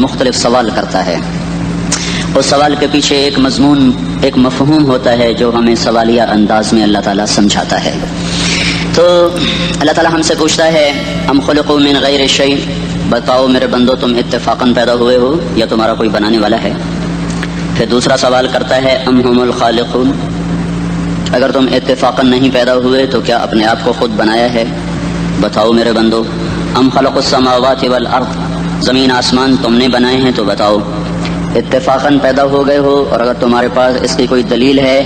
مختلف سوال کرتا ہے. اس سوال کے پیچھے ایک مضمون، ایک مفہوم ہوتا ہے جو ہمیں سوالیہ انداز میں اللہ تعالیٰ سمجھاتا ہے. تو اللہ تعالیٰ ہم سے پوچھتا ہے ام خلقوا من غیر شیء، بتاؤ میرے بندو تم اتفاقاً پیدا ہوئے ہو یا تمہارا کوئی بنانے والا ہے. پھر دوسرا سوال کرتا ہے ام هم الخالقون، اگر تم اتفاقاً نہیں پیدا ہوئے تو کیا اپنے آپ کو خود بنایا ہے؟ بتاؤ میرے بندو. ام خلق السماوات والارض، زمین آسمان تم نے بنائے ہیں تو بتاؤ اتفاقاً پیدا ہو گئے ہو؟ اور اگر تمہارے پاس اس کی کوئی دلیل ہے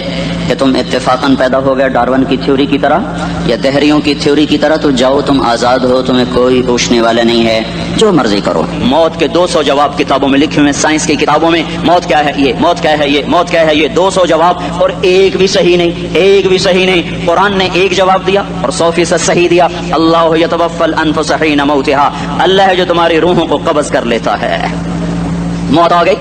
کہ تم اتفاقاً پیدا ہو گئے ڈارون کی تھیوری کی طرح یا دہریوں کی تھیوری کی طرح، تو جاؤ تم آزاد ہو، تمہیں کوئی پوچھنے والا نہیں ہے، جو مرضی کرو. موت کے 200 جواب کتابوں میں لکھے ہوئے ہیں، سائنس کی کتابوں میں موت کیا ہے یہ، موت کیا ہے یہ، موت کیا ہے یہ، 200 جواب اور ایک بھی صحیح نہیں، ایک بھی صحیح نہیں. قرآن نے ایک جواب دیا اور 100% صحیح دیا. اللہ یتوفی الانفس حین موتها، اللہ ہے جو تمہاری روحوں کو قبض کر لیتا ہے. موت آ گئی،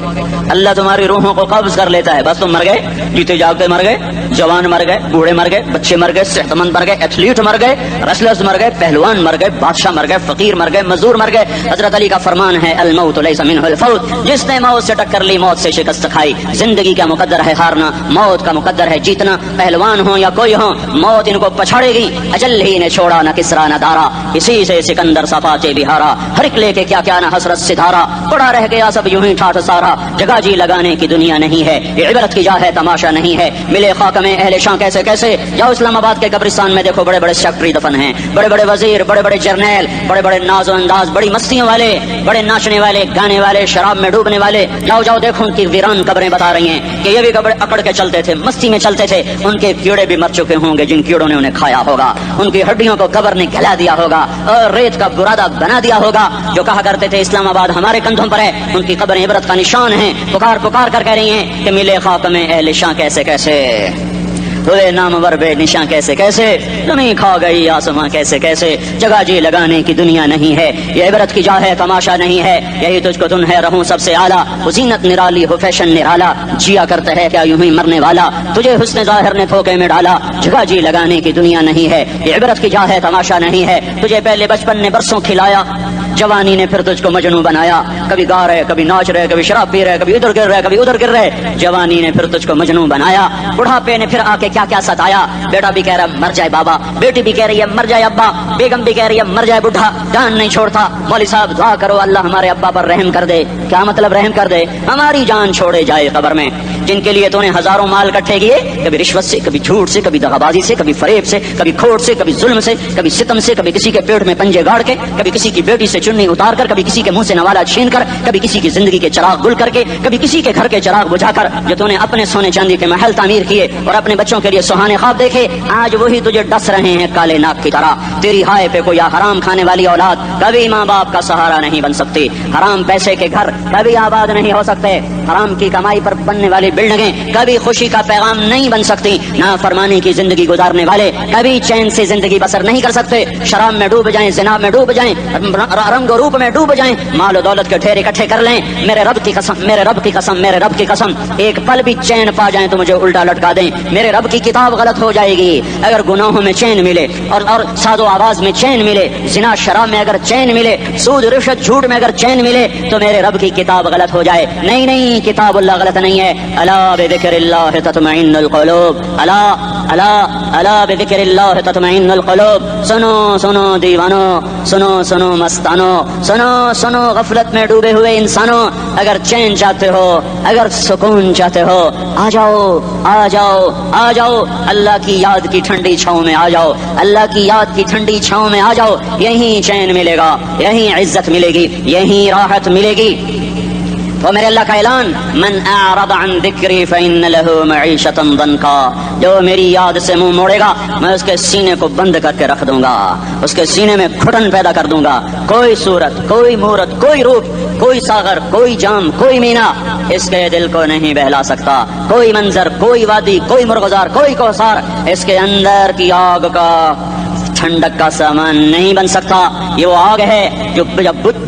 اللہ تمہاری روحوں کو قبض کر لیتا ہے، بس تم مر گئے، جیتے جاگتے مر گئے، جوان مر گئے، بوڑھے مر گئے، بچے مر گئے، صحت مند مر گئے، ایتھلیٹ مر گئے، ریسلرز مر گئے، پہلوان مر گئے، بادشاہ مر گئے، فقیر مر گئے، مزدور مر گئے. حضرت علی کا فرمان ہے الموت لیس منہ الفوت، جس نے موت سے ٹکر لی موت سے شکست کھائی. زندگی کا مقدر ہے ہارنا، موت کا مقدر ہے جیتنا. پہلوان ہوں یا کوئی ہوں، موت ان کو پچھاڑے گی. اجل ہی نے چھوڑا نہ کسرا نہ دارا، اسی سے سکندر صفاتے بہارا. ہر ایک لے کے کیا کیا نہ حسرت ستارہ، پڑا رہ گیا سب یوں ہی ٹھاٹھ سارا. جگہ جی لگانے کی دنیا نہیں ہے، یہ عبرت کی جا ہے تماشا نہیں ہے. ملے خاک میں اہل شاں کیسے کیسے، جاؤ اسلام آباد کے قبرستان میں دیکھو، بڑے بڑے سیکٹری دفن ہیں، بڑے بڑے وزیر، بڑے بڑے جرنیل، بڑے بڑے ناز و انداز، بڑی مستیوں والے، بڑے ناچنے والے، گانے والے، شراب میں ڈوبنے والے. جاؤ جاؤ دیکھو ان کی ویران قبریں بتا رہی ہیں کہ یہ بھی اکڑ کے چلتے تھے، مستی میں چلتے تھے. ان کے کیڑے بھی مر چکے ہوں گے جن کیڑوں نے انہیں کھایا ہوگا، ان کی ہڈیوں کو قبر نے گلا دیا ہوگا اور ریت کا برادہ بنا دیا ہوگا. جو کہا کرتے تھے اسلام آباد ہمارے کندھوں پر ہے، ان کی قبریں عبرت کا نشان ہیں. پکار پکار کر کہہ رہی ہیں کہ ملے خاک میں اہل شاں کیسے کیسے، ہوئے نامور بے نشاں کیسے کیسے، زمین کھا گئی آسماں کیسے کیسے. جگہ جی لگانے کی دنیا نہیں ہے، یہ عبرت کی جا ہے تماشا نہیں ہے. یہی تجھ کو تن ہے رہوں سب سے اعلیٰ، وہ زینت نرالی ہو فیشن نرالا. جیا کرتا ہے کیا یوں ہی مرنے والا، تجھے حسن ظاہر نے دھوکے میں ڈالا. جگہ جی لگانے کی دنیا نہیں ہے، یہ عبرت کی جا ہے تماشا نہیں ہے. تجھے پہلے بچپن نے برسوں کھلایا، جوانی نے پھر تجھ کو مجنوں بنایا. کبھی گا رہے، کبھی ناچ رہے، کبھی شراب پی رہے، کبھی ادھر گر رہے، کبھی ادھر گر رہے. جوانی نے پھر تجھ کو مجنوں بنایا. بڑھاپے نے پھر آ کے کیا کیا ستایا. بیٹا بھی کہہ رہا مر جائے بابا، بیٹی بھی کہہ رہی ہے مر جائے ابا، بیگم بھی کہہ رہی ہے مر جائے بڈھا. جان نہیں چھوڑتا. مولوی صاحب دعا کرو اللہ ہمارے ابا پر رحم کر دے. کیا مطلب رحم کر دے؟ ہماری جان چھوڑے جائے قبر میں. جن کے لیے تو نے ہزاروں مال اکٹھے کیے، کبھی رشوت سے، کبھی جھوٹ سے، کبھی دغابازی سے، کبھی فریب سے، کبھی کھوٹ سے، کبھی ظلم سے، کبھی ستم سے، کبھی کسی کے پیٹ میں پنجے گاڑ کے، کبھی کسی کی بیٹی سے چننی اتار کر، کبھی کسی کے منہ سے نوالا چھین کر، کبھی کسی کی زندگی کے چراغ گل کر کے، کبھی کسی کے گھر کے چراغ بجھا کر. جو تو نے اپنے سونے چاندی کے محل تعمیر کیے اور اپنے بچوں کے لیے سہانے خواب دیکھے، آج وہی تجھے ڈس رہے ہیں کالے ناک کی طرح. تیری ہائے پہ کوئی حرام کھانے والی اولاد کبھی ماں باپ کا سہارا نہیں بن سکتی. حرام پیسے کے گھر کبھی آباد نہیں ہو سکتے. حرام کی کمائی پر بننے والی بلڈنگیں کبھی خوشی کا پیغام نہیں بن سکتی. نافرمانی کی زندگی گزارنے والے کبھی چین سے زندگی بسر نہیں کر سکتے. شراب میں ڈوب جائیں، زنا میں ڈوب جائیں، رنگ و روپ میں ڈوب جائیں، مال و دولت کے ڈھیر اکٹھے کر لیں، میرے رب کی قسم، میرے رب کی قسم، میرے رب کی قسم، ایک پل بھی چین پا جائیں تو مجھے الٹا لٹکا دیں. میرے رب کی کتاب غلط ہو جائے گی. اگر گناہوں میں چین ملے اور ساز و آواز میں چین ملے، زنا شراب میں اگر چین ملے، سود رشوت جھوٹ میں اگر چین ملے، تو میرے رب کی کتاب غلط ہو جائے. نہیں نہیں، کتاب اللہ غلط نہیں ہے. الا بذکر اللہ تطمئن القلوب، الا الا الا بذکر اللہ تطمئن القلوب. سنو سنو دیوانو، سنو سنو مستانو، سنو سنو غفلت میں ڈوبے ہوئے انسانوں، اگر چین چاہتے ہو، اگر سکون چاہتے ہو، آ جاؤ آ جاؤ آ جاؤ، اللہ کی یاد کی ٹھنڈی چھاؤں میں آ جاؤ، اللہ کی یاد کی ٹھنڈی چھاؤں میں آ جاؤ. یہیں چین ملے گا، یہیں عزت ملے گی، یہیں راحت ملے گی. وہ میرے اللہ کا اعلان، من اعرض عن ذکری فإن له معیشۃ ضنکا، جو میری یاد سے منہ موڑے گا میں اس کے سینے کو بند کر کے رکھ دوں گا، اس کے سینے میں گھٹن پیدا کر دوں گا. کوئی صورت، کوئی مورت، کوئی روپ، کوئی ساغر، کوئی جام، کوئی مینا اس کے دل کو نہیں بہلا سکتا. کوئی منظر، کوئی وادی، کوئی مرغزار، کوئی کوثر اس کے اندر کی آگ کا ٹھنڈک کا سامان نہیں بن سکتا. یہ وہ آگ ہے جو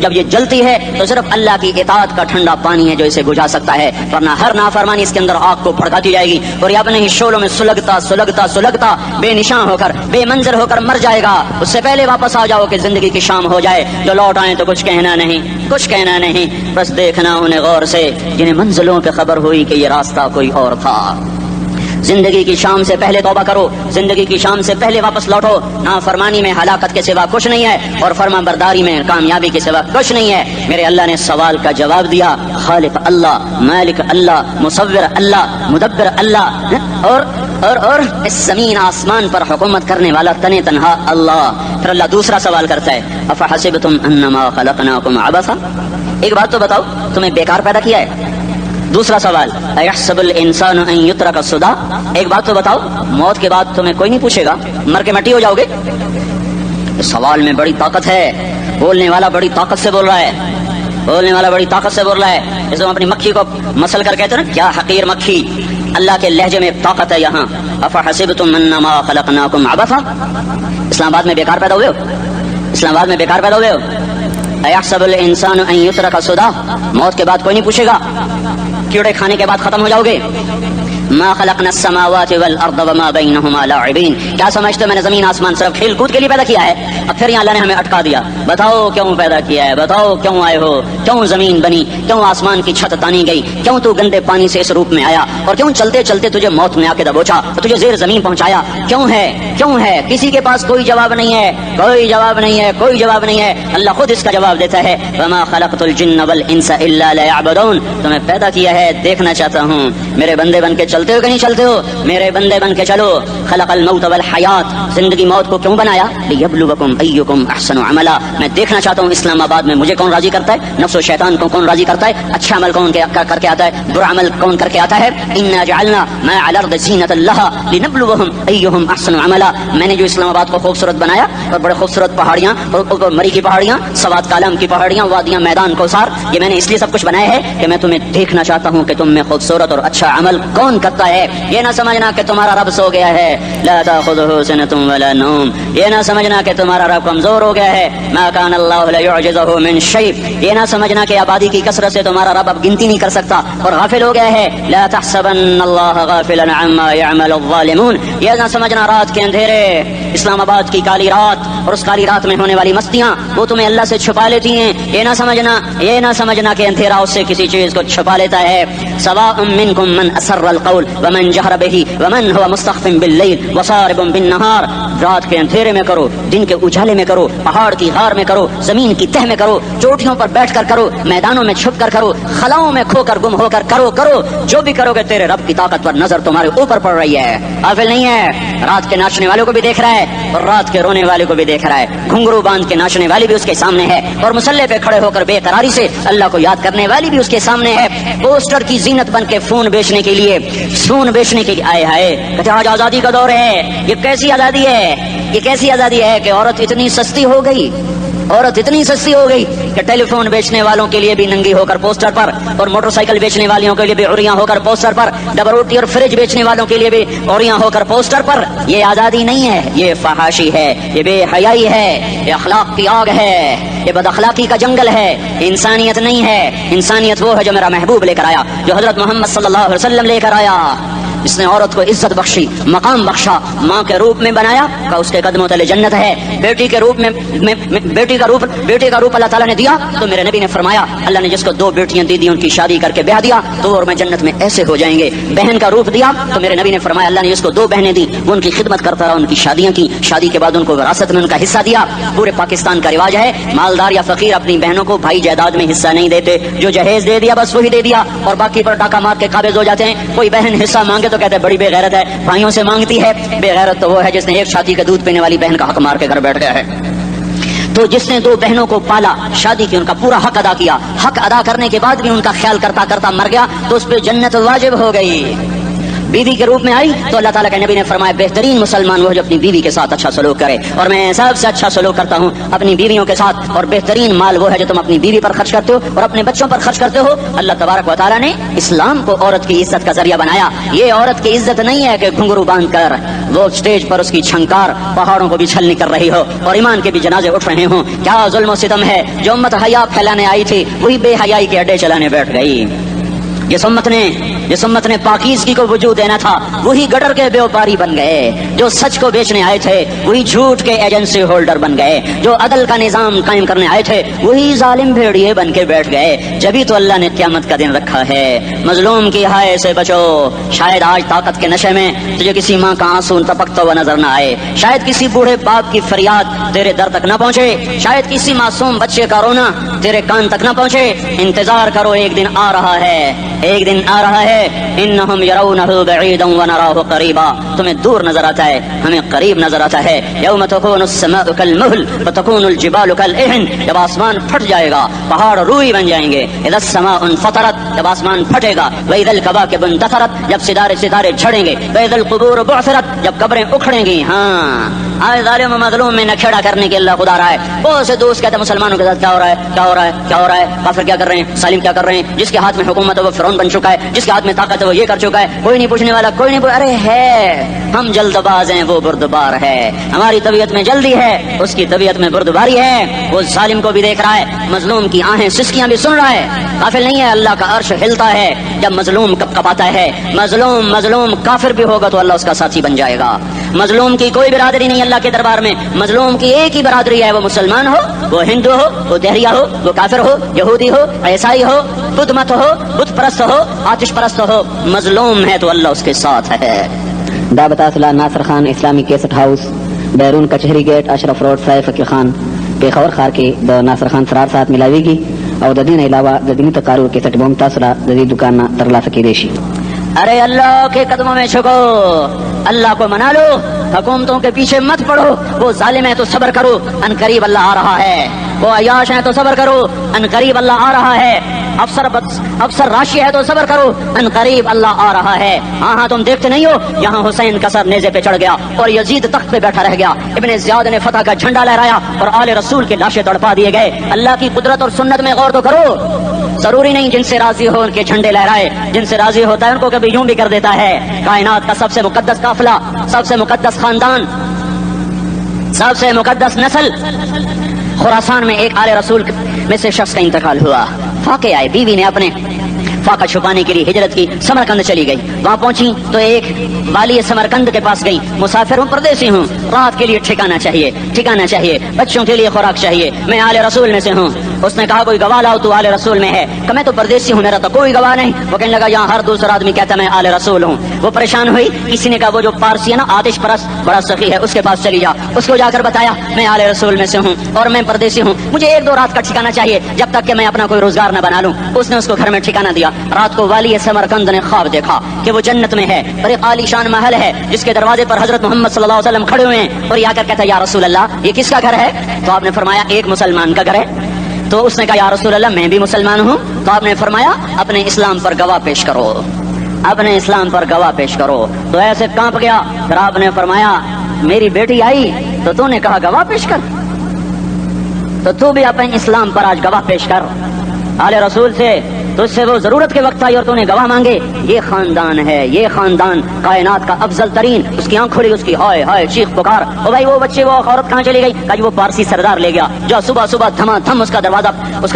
جب یہ جلتی ہے تو صرف اللہ کی اطاعت کا ٹھنڈا پانی ہے جو اسے بجھا سکتا ہے، ورنہ ہر نافرمانی اس کے اندر آگ کو بھڑکاتی جائے گی اور یہ اپنے ہی شعلوں میں سلگتا بے نشان ہو کر بے منظر ہو کر مر جائے گا. اس سے پہلے واپس آ جاؤ کہ زندگی کی شام ہو جائے. جو لوٹ آئیں تو کچھ کہنا نہیں، بس دیکھنا انہیں غور سے جنہیں منزلوں کی خبر ہوئی کہ یہ راستہ کوئی اور تھا. زندگی کی شام سے پہلے توبہ کرو، زندگی کی شام سے پہلے واپس لوٹو. نافرمانی میں ہلاکت کے سوا کچھ نہیں ہے اور فرما برداری میں کامیابی کے سوا کچھ نہیں ہے. میرے اللہ نے سوال کا جواب دیا. خالق اللہ، مالک اللہ، مصور اللہ، مدبر اللہ اور اس زمین آسمان پر حکومت کرنے والا تنے تنہا اللہ. پھر اللہ دوسرا سوال کرتا ہے، افحسبتم انما خلقناکم عبثا، ایک بات تو بتاؤ تمہیں بیکار پیدا کیا ہے؟ دوسرا سوال، ایحسب الانسان ان یترک سدی، ایک بات تو بتاؤ موت کے بعد تمہیں کوئی نہیں پوچھے گا، مر کے مٹی ہو جاؤ گے؟ اس سوال میں بڑی طاقت ہے. بولنے والا بڑی طاقت سے بول رہا ہے، جیسے ہم اپنی مکھی کو مسل کر کہتے ہیں نا، کیا حقیر مکھی. اللہ کے لہجے میں طاقت ہے یہاں. افحسبتم انما خلقناکم عبثا، اسلام آباد میں بیکار پیدا ہوئے ہو؟ ایحسب الانسان ان یترک سدی، موت کے بعد کوئی نہیں پوچھے گا، کیڑے کھانے کے بعد ختم ہو جاؤ گے. ما خلقنا السماوات والارض وما بينهما لاعبین، کیا سمجھتے ہو میں نے زمین آسمان صرف کھیل کود کے لیے پیدا کیا ہے؟ اب پھر یہاں اللہ نے ہمیں اٹکا دیا. بتاؤ کیوں پیدا کیا ہے، بتاؤ کیوں آئے ہو، کیوں زمین بنی، کیوں آسمان کی چھت تانی گئی، کیوں تو گندے پانی سے اس روپ میں آیا، اور کیوں چلتے چلتے تجھے موت نے آ کے دبوچا اور تجھے زیر زمین پہنچایا؟ کیوں ہے؟ کسی کے پاس کوئی جواب نہیں ہے. اللہ خود اس کا جواب دیتا ہے، وما خلقت الجن والانس الا ليعبدون، تمہیں پیدا کیا ہے دیکھنا چاہتا ہوں. میرے بندے بن کے چلتے ہو کہ نہیں چلتے ہو؟ میرے بندے بن کے چلو. خلق الموت والحیات، زندگی موت کو کیوں بنایا؟ لیبلوکم ایکم احسن عملا، میں دیکھنا چاہتا ہوں اسلام آباد میں مجھے کون راضی کرتا ہے، نفس و شیطان کو کون راضی کرتا ہے، اچھا عمل کون کر کے آتا ہے، برا عمل کون کر کے آتا ہے. انا جعلنا ما علی الارض زینۃ لها لنبلوهم ایہم احسن عملا، میں نے جو اسلام آباد کو خوبصورت بنایا اور بڑے خوبصورت پہاڑیاں، مری کی پہاڑیاں، سوات کالم کی پہاڑیاں، وادیاں، میدان کوثر، یہ میں نے اس لیے سب کچھ بنایا ہے کہ میں تمہیں دیکھنا چاہتا ہوں کہ تم میں خوبصورت اور اچھا عمل کون کرتا ہے. یہ نہ سمجھنا کہ تمہارا رب سو گیا ہے، لا تاخذہ سنۃ ولا نوم، یہ نہ سمجھنا کہ تمہارا رب کمزور ہو گیا ہے، ما کان اللہ لیعجزہ من شیء، یہ نہ سمجھنا کہ آبادی کی کثرت سے تمہارا رب اب گنتی نہیں کر سکتا اور غافل ہو گیا ہے. لا تحسبن اللہ غافلا عما يعمل الظالمون، یہ نہ سمجھنا رات کے اندھیرے، اسلام آباد کی کالی رات اور اس کالی رات میں ہونے والی مستیاں وہ تمہیں اللہ سے چھپا لیتی ہیں. یہ نہ سمجھنا کہ اندھیرا اس سے کسی چیز کو چھپا لیتا ہے. سواء منکم من اسر القول ومن جہر به ومن هو مستخف باللیل وصارب بالنهار، رات کے اندھیرے میں کرو، دن کے اجالے میں کرو، پہاڑ کی غار میں کرو، زمین کی تہ میں کرو، چوٹیوں پر بیٹھ کر کرو، میدانوں میں چھپ کر کرو، خلاؤں میں کھو کر گم ہو کر کرو، جو بھی کرو گے تیرے رب کی طاقت پر نظر تمہارے اوپر پڑ رہی ہے. غافل نہیں ہے، رات کے ناچنے والوں کو بھی دیکھ رہا ہے اور رات کے رونے والے کو بھی دیکھ رہا ہے. گھنگرو باندھ کے ناچنے والی بھی اس کے سامنے ہے اور مسلح پہ کھڑے ہو کر بے قراری سے اللہ کو یاد کرنے والی بھی اس کے سامنے ہے. پوسٹر کی زینت بن کے فون بیچنے کے لیے آئے کہتے آج آزادی کا دور ہے. یہ کیسی آزادی ہے کہ عورت اتنی سستی ہو گئی کہ ٹیلی فون بیچنے والوں کے لیے بھی ننگی ہو کر پوسٹر پر اور موٹر سائیکل بیچنے والوں کے لیے بھی عریاں ہو کر پوسٹر پر، ڈبل روٹی اور فریج بیچنے والوں کے لیے بھی عریاں ہو کر پوسٹر پر. یہ آزادی نہیں ہے، یہ فحاشی ہے، یہ بے حیائی ہے، یہ اخلاق کی آگ ہے، یہ بد اخلاقی کا جنگل ہے. انسانیت نہیں ہے. انسانیت وہ ہے جو میرا محبوب لے کر آیا، جو حضرت محمد صلی اللہ علیہ وسلم لے کر آیا، جس نے عورت کو عزت بخشی، مقام بخشا، ماں کے روپ میں بنایا کہ اس کے قدموں تلے جنت ہے. بیٹی کا روپ اللہ تعالیٰ نے دیا تو میرے نبی نے فرمایا اللہ نے جس کو 2 بیٹیاں دی ان کی شادی کر کے بیاہ دیا تو اور میں جنت میں ایسے ہو جائیں گے. بہن کا روپ دیا تو میرے نبی نے فرمایا اللہ نے جس کو 2 بہنیں دی وہ ان کی خدمت کرتا رہا، ان کی شادیاں کی، شادی کے بعد ان کو وراثت میں ان کا حصہ دیا. پورے پاکستان کا رواج ہے مالدار یا فقیر اپنی بہنوں کو بھائی جائیداد میں حصہ نہیں دیتے، جو جہیز دے دیا بس وہی دے دیا اور باقی پر ڈاکہ مار کے قابض ہو جاتے ہیں. کوئی بہن حصہ مانگے تو کہتے بڑی بے غیرت ہے، بھائیوں سے مانگتی ہے. بے غیرت تو وہ ہے جس نے ایک شادی کا دودھ پینے والی بہن کا حق مار کے گھر بیٹھ گیا ہے. تو جس نے 2 بہنوں کو پالا، شادی کی، ان کا پورا حق ادا کیا، حق ادا کرنے کے بعد بھی ان کا خیال کرتا کرتا مر گیا تو اس پہ جنت واجب ہو گئی. بیوی کے روپ میں آئی تو اللہ تعالیٰ کے نبی نے فرمایا بہترین مسلمان وہ جو اپنی بیوی کے ساتھ اچھا سلوک کرے، اور میں سب سے اچھا سلوک کرتا ہوں اپنی بیویوں کے ساتھ، اور بہترین مال وہ ہے جو تم اپنی بیوی پر خرچ کرتے ہو اور اپنے بچوں پر خرچ کرتے ہو۔ اللہ تبارک و تعالیٰ نے اسلام کو عورت کی عزت کا ذریعہ بنایا۔ یہ عورت کی عزت نہیں ہے کہ گھنگرو باندھ کر وہ اسٹیج پر اس کی چھنکار پہاڑوں کو بھی چھلنی کر رہی ہو اور ایمان کے بھی جنازے اٹھ رہے ہوں۔ کیا ظلم و ستم ہے، جو امت حیا پھیلانے آئی تھی وہی بے حیائی کے اڈے چلانے بیٹھ گئی۔ جس امت نے پاکیزگی کو وجود دینا تھا وہی گڈر کے بیوپاری بن گئے، جو سچ کو بیچنے آئے تھے وہی جھوٹ کے ایجنسی ہولڈر بن گئے، جو عدل کا نظام قائم کرنے آئے تھے وہی ظالم بھیڑیے بن کے بیٹھ گئے۔ جبھی تو اللہ نے قیامت کا دن رکھا ہے۔ مظلوم کی ہائے سے بچو، شاید آج طاقت کے نشے میں تجھے کسی ماں کا آنسو ٹپکتا ہوا نظر نہ آئے، شاید کسی بوڑھے باپ کی فریاد تیرے در تک نہ پہنچے، شاید کسی معصوم بچے کا رونا تیرے کان تک نہ پہنچے۔ انتظار کرو، ایک دن آ رہا ہے، ایک دن آ رہا ہے۔ انہم یرونہ بعیدا ونراہ قریبا، تمہیں دور نظر آتا ہے، ہمیں قریب نظر آتا ہے۔ یوم تکون السماء کالمہل وتکون الجبال کالعہن، جب آسمان پھٹ جائے گا پہاڑ روئی بن جائیں گے۔ اذا السماء انفطرت، جب آسمان پھٹے گا۔ واذا الکواکب انتثرت، جب ستارے جھڑیں گے۔ واذا القبور بعثرت، جب قبریں اکھڑیں گی۔ ہاں آج ظالم و مظلوم میں نکھیڑا کرنے کے اللہ خدا رہا ہے۔ بہت سے دوست کہتے ہیں مسلمانوں کے ساتھ کیا ہو رہا ہے، کیا ہو رہا ہے، کیا ہو رہا ہے، کافر کیا کر رہے ہیں، سالم کیا کر رہے ہیں، جس کے ہاتھ میں حکومت ہے وہ فرعون بن چکا ہے، جس کے ہاتھ میں طاقت ہے وہ یہ کر چکا ہے، کوئی نہیں پوچھنے والا، کوئی نہیں ارے ہے، ہم جلد باز ہیں وہ بردبار ہے، ہماری طبیعت میں جلدی ہے اس کی طبیعت میں بردباری ہے۔ وہ ظالم کو بھی دیکھ رہا ہے، مظلوم کی آہیں سسکیاں بھی سن رہا ہے، غافل نہیں ہے۔ اللہ کا عرش ہلتا ہے جب مظلوم کپکپاتا ہے۔ مظلوم کافر بھی ہوگا تو اللہ اس کا ساتھی بن جائے گا۔ مظلوم کی کوئی برادری نہیں اللہ کے دربار میں، مظلوم کی ایک ہی برادری ہے، وہ مسلمان ہو، وہ ہندو ہو، وہ دہریہ ہو، وہ کافر ہو، یہودی ہو، عیسائی ہو، بدھ مت ہو، بت پرست ہو، آتش پرست ہو، مظلوم ہے تو اللہ اس کے ساتھ ہے۔ دا بتاصلہ ناصر خان اسلامی کیسٹ ہاؤس بیرون کچہری گیٹ اشرف روڈ سائے فقیر خان پیښور ښار کې د ناصر خان سرار سات ملاویږي او د دې نه علاوه د دیني تقاریر کیسټ بم تاسو را د دې دکان نه ترلاسه کیدای شي۔ ارے اللہ کے قدموں میں جھکو، اللہ کو منا لو، حکومتوں کے پیچھے مت پڑو۔ وہ ظالم ہے تو صبر کرو، ان قریب اللہ آ رہا ہے۔ وہ عیاش ہے تو صبر کرو، ان قریب اللہ آ رہا ہے۔ افسر راشی ہے تو صبر کرو، ان قریب اللہ آ رہا ہے۔ ہاں تم دیکھتے نہیں ہو، یہاں حسین کا سر نیزے پہ چڑھ گیا اور یزید تخت پہ بیٹھا رہ گیا، ابن زیاد نے فتح کا جھنڈا لہرایا اور آل رسول کے لاشیں تڑپا دیے گئے۔ اللہ کی قدرت اور سنت میں غور تو کرو۔ ضروری نہیں جن سے راضی ہو ان کے جھنڈے لہرائے، جن سے راضی ہوتا ہے ان کو کبھی یوں بھی کر دیتا ہے۔ کائنات کا سب سے مقدس قافلہ، سب سے مقدس خاندان، سب سے مقدس نسل، خراسان میں ایک آل رسول میں سے شخص کا انتقال ہوا۔ فاقے آئے، بیوی نے اپنے فاقہ چھپانے کے لیے ہجرت کی، سمرقند چلی گئی۔ وہاں پہنچی تو ایک والی سمرقند کے پاس گئی، مسافر ہوں، پردیسی ہوں، رات کے لیے ٹھکانا چاہیے، بچوں کے لیے خوراک چاہیے، میں آل رسول میں سے ہوں۔ اس نے کہا کوئی گواہ لاؤ، تو آل رسول میں ہے؟ کہ میں تو پردیسی ہوں، میرا تو کوئی گواہ نہیں۔ وہ کہنے لگا یہاں ہر دوسرا آدمی کہتا ہے میں آل رسول ہوں۔ وہ پریشان ہوئی، کسی نے کہا وہ جو پارسی ہے نا آتش پرست بڑا سخی ہے، اس کے پاس چلی جا۔ اس کو جا کر بتایا میں آل رسول میں سے ہوں اور میں پردیسی ہوں، مجھے 1-2 رات کا ٹھکانا چاہیے جب تک کہ میں اپنا کوئی روزگار نہ بنا لوں۔ اس نے اس کو گھر میں ٹھکانا دیا۔ رات کو والی سمرقند نے خواب دیکھا کہ وہ جنت میں ہے اور ایک عالی شان محل ہے جس کے دروازے پر حضرت محمد صلی اللہ علیہ وسلم کھڑے ہوئے ہیں، اور یہ آ کر کہتا ہے یا رسول اللہ یہ کس کا گھر ہے؟ تو آپ نے فرمایا ایک مسلمان کا گھر ہے۔ تو اس نے کہا یا رسول اللہ میں بھی مسلمان ہوں۔ تو آپ نے فرمایا اپنے اسلام پر گواہ پیش کرو، اپنے اسلام پر گواہ پیش کرو۔ تو ایسے کانپ گیا۔ پھر آپ نے فرمایا میری بیٹی آئی تو تو نے کہا گواہ پیش کر، تو تو بھی اپنے اسلام پر آج گواہ پیش کر آل رسول سے۔ تو اس سے وہ ضرورت کے وقت آئی اور تو نے گواہ مانگے۔ یہ خاندان ہے، یہ خاندان کائنات کا افضل ترین۔ اس کی آنکھ کھلی، اس کی ہائے ہائے چیخ پکار، او بھائی وہ بچے وہ عورت کہاں چلی گئی؟ کہا وہ پارسی سردار لے گیا، جو صبح صبح دھما دھم اس کا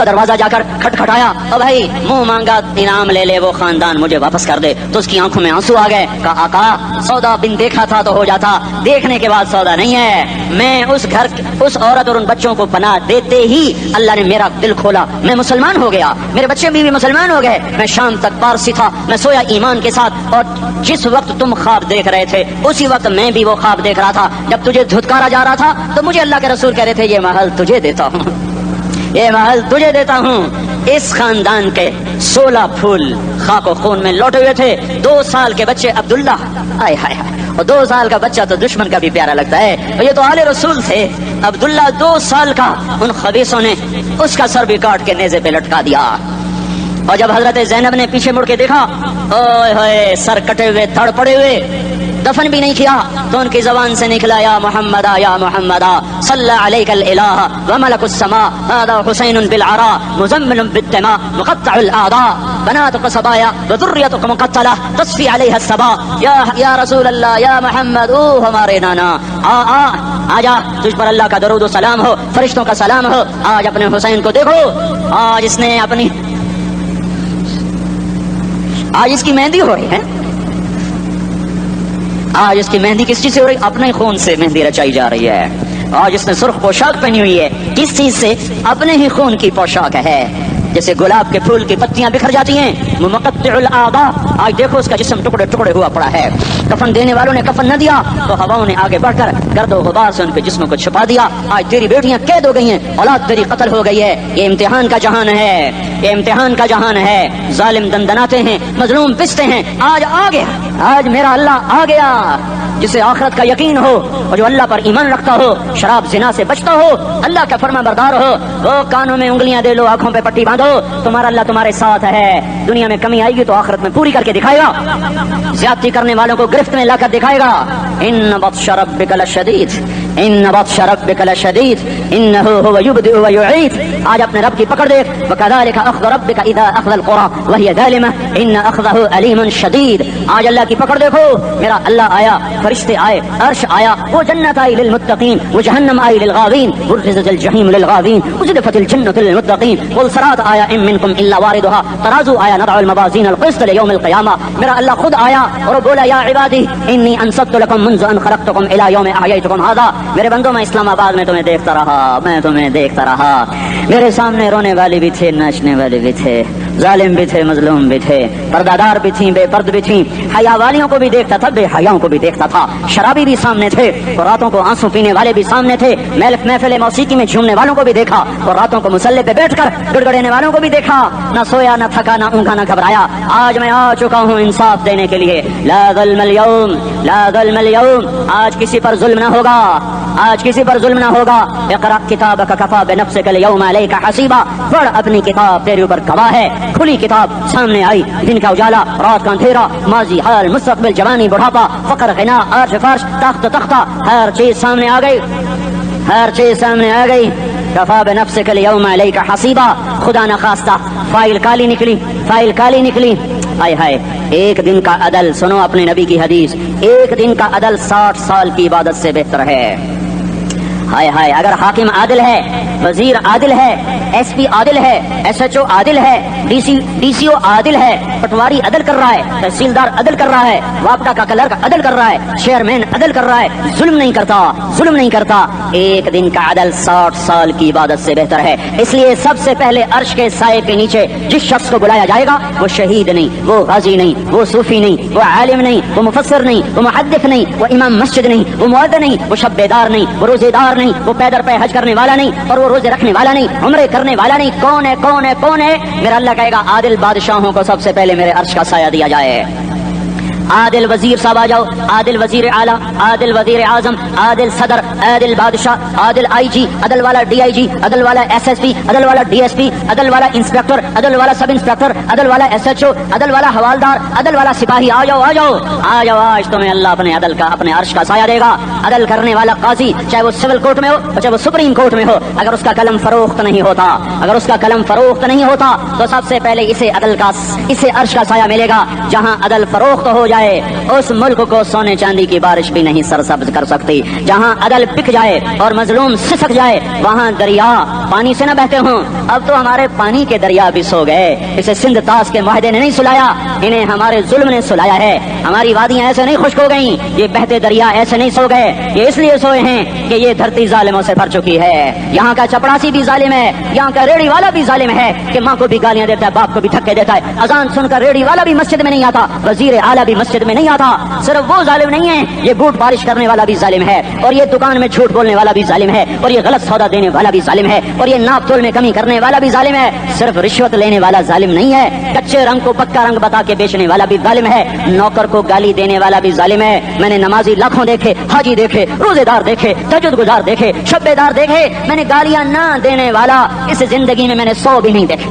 دروازہ جا کر کھٹکھٹایا، او بھائی منہ مانگا انعام لے لے، وہ خاندان مجھے واپس کر دے۔ تو اس کی آنکھوں میں آنسو آ گئے۔ کہا آقا سودا بن دیکھا تھا تو ہو جاتا، دیکھنے کے بعد سودا نہیں ہے۔ میں اس گھر اس عورت اور ان بچوں کو پناہ دیتے ہی اللہ نے میرا دل کھولا، میں مسلمان ہو گیا، میرے بچے بھی مسلمان ہو گئے۔ میں شام تک پارسی تھا، میں سویا ایمان کے ساتھ، اور جس وقت تم خواب دیکھ رہے تھے اسی وقت میں بھی وہ خواب دیکھ رہا تھا۔ جب تجھے دھتکارا جا رہا تھا تو مجھے اللہ کے رسول کہہ رہے تھے یہ محل تجھے دیتا ہوں، یہ محل تجھے دیتا ہوں۔ اس خاندان کے 16 پھول خاک و خون میں لوٹے ہوئے تھے۔ 2 سال کے بچے عبداللہ، آئے ہائے اور 2 سال کا بچہ تو دشمن کا بھی پیارا لگتا ہے، اور یہ تو آل رسول تھے۔ عبداللہ 2 سال کا، ان خبیثوں نے اس کا سر بھی کاٹ کے نیزے پہ لٹکا دیا اور جب حضرت زینب نے پیچھے مڑ کے دیکھا، اوئے ہوئے سر کٹے ہوئے، دھڑ پڑے ہوئے، دفن بھی نہیں کیا، تو ان کی زبان سے نکلا یا محمدا یا محمدا صلی علیک الالہ وملک السماء هذا حسین بالعراء مزمل بالدماء مقطع الاعضاء بناتك صبايا وذريتك مقتلة تصفي عليها الصبا یا رسول اللہ یا محمد، او ہمارے نانا، آ جا، تجھ پر اللہ کا درود و سلام ہو، فرشتوں کا سلام ہو، آج اپنے حسین کو دیکھو، آج اس نے اپنی، آج اس کی مہندی ہو رہی ہے، آج اس کی مہندی کس چیز سے ہو رہی؟ اپنے خون سے مہندی رچائی جا رہی ہے. آج اس نے سرخ پوشاک پہنی ہوئی ہے، کس چیز سے؟ اپنے ہی خون کی پوشاک ہے. جیسے گلاب کے پھول کی پتیاں بکھر جاتی ہیں، مقطع الاعضاء، آج دیکھو اس کا جسم ٹکڑے ٹکڑے ہوا پڑا ہے. کفن دینے والوں نے کفن نہ دیا تو ہواؤں نے آگے بڑھ کر گرد و غبار سے ان کے جسموں کو چھپا دیا. آج تیری بیٹیاں قید ہو گئی ہیں، اولاد تیری قتل ہو گئی ہے. یہ امتحان کا جہان ہے، یہ امتحان کا جہان ہے. ظالم دندناتے ہیں، مظلوم پستے ہیں. آج آ گیا، آج میرا اللہ آ گیا. جسے آخرت کا یقین ہو اور جو اللہ پر ایمان رکھتا ہو، شراب زنا سے بچتا ہو، اللہ کا فرما بردار ہو، وہ کانوں میں انگلیاں دے لو، آنکھوں پہ پٹی باندھو، تمہارا اللہ تمہارے ساتھ ہے. دنیا میں کمی آئے گی تو آخرت میں پوری کر کے دکھائے گا. زیادتی کرنے والوں کو گرفت میں لا کر دکھائے گا. ان بطش ربک لشدید، ان بطش ربک لشدید انہ هو یبدئ ویعید. آج اپنے رب کی پکڑ دیکھ. وکذالک اخذ ربک اذا اخذ القرى وهي ظالمہ ان اخذہ علیم شدید. آج اللہ کی پکڑ دیکھو. میرا اللہ آیا، فرشتے آئے، عرش آیا، وہ جنت آئی للمتقین، وہ جہنم آئی للغاوین، برزت الجحیم للغاوین، ازلفت الجنۃ للمتقین، والصراط آیا ان منکم الا واردها، ترازو آیا نضع الموازین القسط لیوم القیامہ. میرا اللہ خود آیا اور بولا یا عبادی انی انصت لکم منذ ان خلقتکم الی یوم احییتکم ھذا. میرے بندوں، میں اسلام آباد میں تمہیں دیکھتا رہا، میں تمہیں دیکھتا رہا. میرے سامنے رونے والے بھی تھے، ناچنے والے بھی تھے، ظالم بھی تھے، مظلوم بھی تھے، پردادار بھی تھیں، بے پرد بھی تھیں. حیا والیوں کو بھی دیکھتا تھا، بے حیاؤں کو بھی دیکھتا تھا. شرابی بھی سامنے تھے اور راتوں کو آنسو پینے والے بھی سامنے تھے. محفل موسیقی میں جھومنے والوں کو بھی دیکھا اور راتوں کو مسلح پہ بیٹھ کر گڑگڑانے والوں کو بھی دیکھا. نہ سویا، نہ تھکا، نہ اونگا، نہ گھبرایا. آج میں آ چکا ہوں انصاف دینے کے لیے. لا ظلم اليوم، لا ظلم اليوم. آج کسی پر ظلم نہ ہوگا، آج کسی پر ظلم نہ ہوگا. اقرأ کتابک کفی بنفسک اليوم علیک حسیبا. پڑھ، اپنی کتاب تیرے اوپر گواہ ہے. کھلی کتاب سامنے آئی، دن کا اجالا، رات کا اندھیرا، ماضی، حال، مستقبل، جوانی، بڑھاپا، فقر، غنا، عرش، فرش، تخت، تختہ، ہر چیز سامنے آ گئی، ہر چیز سامنے آ گئی. کفی بنفسک اليوم علیک حسیبا. خدا نخواستہ فائل کالی نکلی، فائل کالی نکلی. ہائے ہائے، ایک دن کا عدل، سنو اپنے نبی کی حدیث، ایک دن کا عدل 60 سال کی عبادت سے بہتر ہے. ہائے ہائے، اگر حاکم عادل ہے، وزیر عادل ہے، ایس پی عادل ہے، ایس ایچ او عادل ہے، ڈی سی او عادل ہے، پٹواری عدل کر رہا ہے، تحصیلدار عدل کر رہا ہے، وابڈا کا کلرک عدل کر رہا ہے، چیئرمین عدل کر رہا ہے، ظلم نہیں کرتا، ظلم نہیں کرتا. ایک دن کا عدل 60 سال کی عبادت سے بہتر ہے. اس لیے سب سے پہلے عرش کے سائے کے نیچے جس شخص کو بلایا جائے گا وہ شہید نہیں، وہ غازی نہیں، وہ صوفی نہیں، وہ عالم نہیں، وہ مفسر نہیں، وہ محدث نہیں، وہ امام مسجد نہیں، وہ مؤذن نہیں، وہ شب بیدار نہیں، وہ روزے دار نہیں، وہ پیدر پہ حج کرنے والا نہیں، اور وہ روزے رکھنے والا نہیں، عمرے کرنے والا نہیں. کون ہے، کون ہے، کون ہے؟ میرا اللہ کہے گا عادل بادشاہوں کو سب سے پہلے میرے عرش کا سایہ دیا جائے. عادل وزیر صاحب آ جاؤ، عادل وزیر اعلیٰ، عادل وزیر اعظم، عادل صدر، عادل بادشاہ، عادل آئی جی، عدل والا ڈی آئی جی، عدل والا ایس ایس پی، عدل والا ڈی ایس پی، عدل والا انسپیکٹر، عدل والا سب انسپیکٹر، عدل والا ایس ایچ او، عدل والا حوالدار، عدل والا سپاہی. آ جاؤ، آ جاؤ، آ جاؤ. آج تمہیں اللہ اپنے عدل کا، اپنے عرش کا سایہ دے گا. عدل کرنے والا قاضی، چاہے وہ سول کورٹ میں ہو چاہے وہ سپریم کورٹ میں ہو، اگر اس کا قلم فروخت نہیں ہوتا، اگر اس کا قلم فروخت نہیں ہوتا تو سب سے پہلے اسے عدل کا، اسے عرش کا سایہ ملے گا. جہاں عدل فروخت ہو جائے اس ملک کو سونے چاندی کی بارش بھی نہیں سرسبز کر سکتی. جہاں عدل بک جائے اور مظلوم سسک جائے وہاں دریا پانی سے نہ بہتے ہوں. اب تو ہمارے پانی کے دریا بھی سو گئے. اسے سندھ طاس کے معاہدے نے نہیں سلایا، انہیں ہمارے ظلم نے سلایا ہے. ہماری وادیاں ایسے نہیں خشک ہو گئیں، یہ بہتے دریا ایسے نہیں سو گئے. یہ اس لیے سوئے ہیں کہ یہ دھرتی ظالموں سے بھر چکی ہے. یہاں کا چپڑاسی بھی ظالم ہے، یہاں کا ریڑھی والا بھی ظالم ہے کہ ماں کو بھی گالیاں دیتا ہے، باپ کو بھی دھکے دیتا ہے. اذان سن کر ریڑھی والا بھی مسجد میں نہیں آتا، وزیر اعلیٰ بھی مسجد میں نہیں آتا. صرف وہ ظالم نہیں ہے، یہ بوٹ بارش کرنے والا بھی ظالم ہے، اور یہ دکان میں جھوٹ بولنے والا بھی ظالم ہے، اور یہ غلط سودا دینے والا بھی ظالم ہے، اور یہ ناپ تول میں کمی کرنے والا بھی ظالم ہے. صرف رشوت لینے والا ظالم نہیں ہے، کچے رنگ کو پکا رنگ بتا کے بیچنے والا بھی ظالم ہے، نوکر کو گالی دینے والا بھی ظالم ہے. میں نے نمازی لاکھوں دیکھے، حاجی دیکھے، روزے دار دیکھے، تہجد گزار دیکھے، شب بیدار دیکھے. میں نے گالیاں نہ دینے والا اس زندگی میں میں نے 100 بھی نہیں دیکھے.